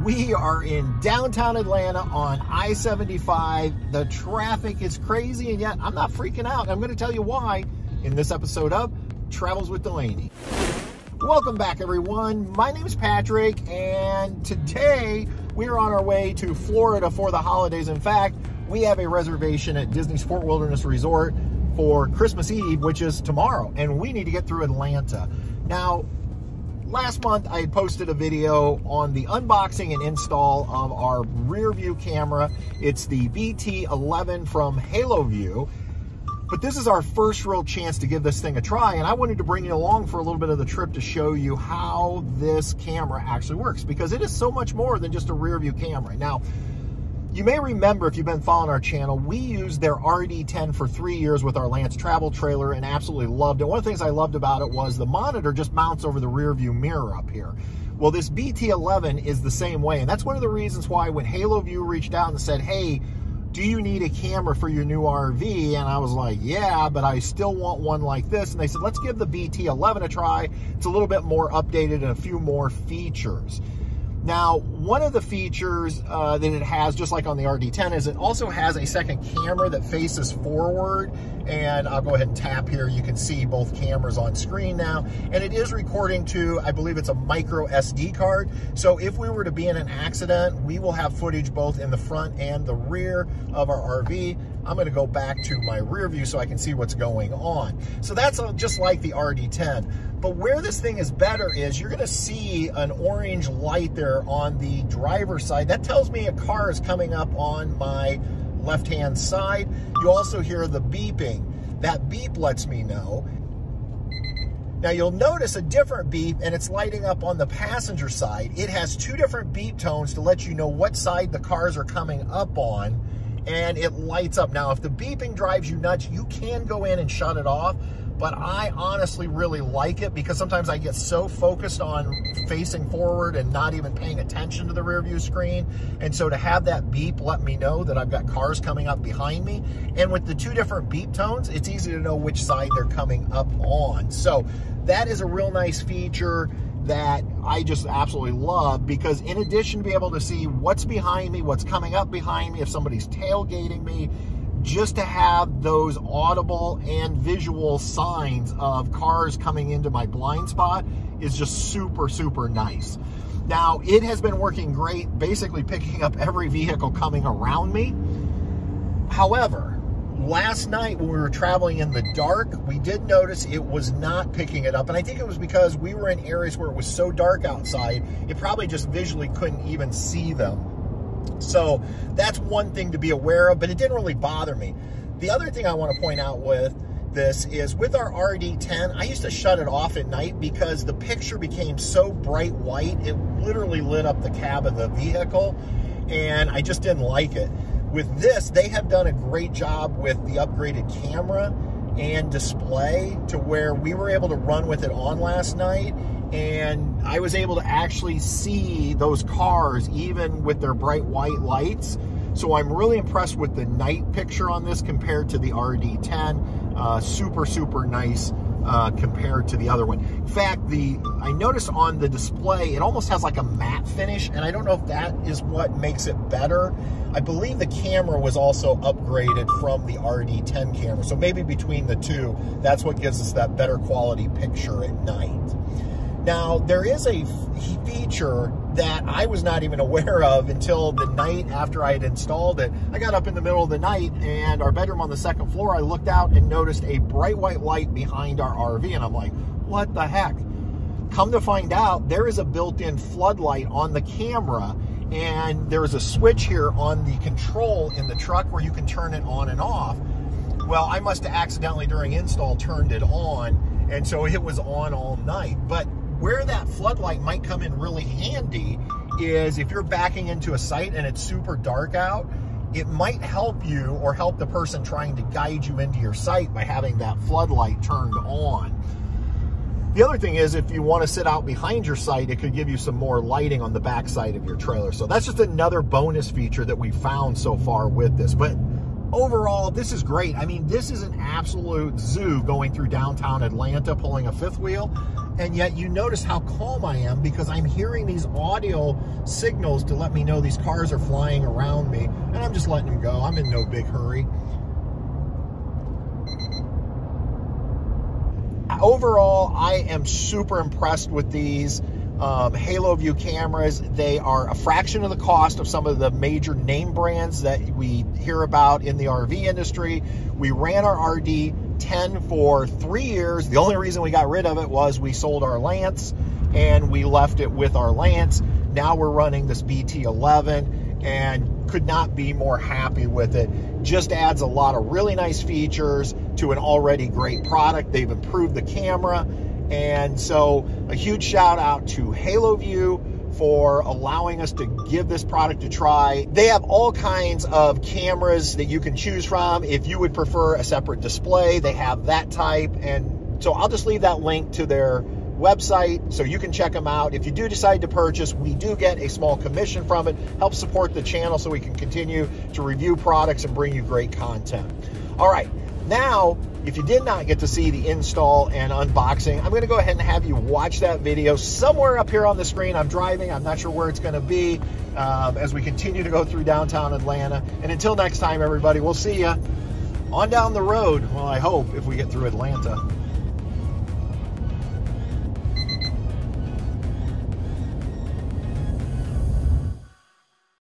We are in downtown Atlanta on I-75. The traffic is crazy, and yet I'm not freaking out. I'm going to tell you why in this episode of Travels with Delaney. Welcome back, everyone. My name is Patrick, and today we're on our way to Florida for the holidays. In fact, we have a reservation at Disney's Fort Wilderness Resort for Christmas Eve, which is tomorrow, and we need to get through Atlanta. Now, last month I had posted a video on the unboxing and install of our rear view camera. It's the BT11 from Haloview. But this is our first real chance to give this thing a try, and I wanted to bring you along for a little bit of the trip to show you how this camera actually works, because it is so much more than just a rear view camera. Now, you may remember, if you've been following our channel, we used their RD10 for 3 years with our Lance travel trailer and absolutely loved it. One of the things I loved about it was the monitor just mounts over the rear view mirror up here. Well, this BT11 is the same way, and that's one of the reasons why when Haloview reached out and said, hey, do you need a camera for your new RV? And I was like, yeah, but I still want one like this. And they said, let's give the BT11 a try. It's a little bit more updated and a few more features. Now, one of the features that it has, just like on the RD10, is it also has a second camera that faces forward. And I'll go ahead and tap here. You can see both cameras on screen now. And it is recording to, I believe it's a micro SD card. So if we were to be in an accident, we will have footage both in the front and the rear of our RV. I'm going to go back to my rear view so I can see what's going on. So that's just like the RD10. But where this thing is better is you're going to see an orange light there on the driver's side. That tells me a car is coming up on my left-hand side. You also hear the beeping. That beep lets me know. Now you'll notice a different beep, and it's lighting up on the passenger side. It has two different beep tones to let you know what side the cars are coming up on, and it lights up. Now, if the beeping drives you nuts, you can go in and shut it off, but I honestly really like it because sometimes I get so focused on facing forward and not even paying attention to the rear view screen. And so to have that beep let me know that I've got cars coming up behind me. And with the two different beep tones, it's easy to know which side they're coming up on. So that is a real nice feature that I just absolutely love, because in addition to be able to see what's behind me, what's coming up behind me, if somebody's tailgating me, just to have those audible and visual signs of cars coming into my blind spot is just super, super nice. Now, it has been working great, basically picking up every vehicle coming around me. However, last night when we were traveling in the dark, we did notice it was not picking it up. And I think it was because we were in areas where it was so dark outside, it probably just visually couldn't even see them. So that's one thing to be aware of, but it didn't really bother me. The other thing I want to point out with this is with our RD10, I used to shut it off at night because the picture became so bright white, it literally lit up the cab of the vehicle, and I just didn't like it. With this, they have done a great job with the upgraded camera and display to where we were able to run with it on last night, and I was able to actually see those cars even with their bright white lights. So I'm really impressed with the night picture on this compared to the RD10. Super, super nice compared to the other one. In fact, I noticed on the display, it almost has like a matte finish, and I don't know if that is what makes it better. I believe the camera was also upgraded from the RD10 camera. So maybe between the two, that's what gives us that better quality picture at night. Now, there is a feature that I was not even aware of until the night after I had installed it. I got up in the middle of the night, and our bedroom on the second floor, I looked out and noticed a bright white light behind our RV, and I'm like, what the heck? Come to find out, there is a built-in floodlight on the camera, and there's a switch here on the control in the truck where you can turn it on and off. Well, I must have accidentally during install turned it on, and so it was on all night. But where that floodlight might come in really handy is if you're backing into a site and it's super dark out, it might help you or help the person trying to guide you into your site by having that floodlight turned on. The other thing is, if you want to sit out behind your site, it could give you some more lighting on the back side of your trailer. So that's just another bonus feature that we found so far with this. But overall, this is great. I mean, this is an absolute zoo going through downtown Atlanta, pulling a fifth wheel. and yet you notice how calm I am because I'm hearing these audio signals to let me know these cars are flying around me, and I'm just letting them go. I'm in no big hurry. Overall, I am super impressed with these Haloview cameras. They are a fraction of the cost of some of the major name brands that we hear about in the RV industry. We ran our RD10 for 3 years. The only reason we got rid of it was we sold our Lance and we left it with our Lance. Now we're running this BT11 and could not be more happy with it. Just adds a lot of really nice features to an already great product. They've improved the camera. And so a huge shout out to Haloview for allowing us to give this product a try. They have all kinds of cameras that you can choose from. If you would prefer a separate display, they have that type. And so I'll just leave that link to their website so you can check them out. If you do decide to purchase, we do get a small commission from it. Help support the channel so we can continue to review products and bring you great content. All right. Now, if you did not get to see the install and unboxing, I'm going to go ahead and have you watch that video somewhere up here on the screen. I'm driving. I'm not sure where it's going to be as we continue to go through downtown Atlanta. And until next time, everybody, we'll see you on down the road. Well, I hope, if we get through Atlanta.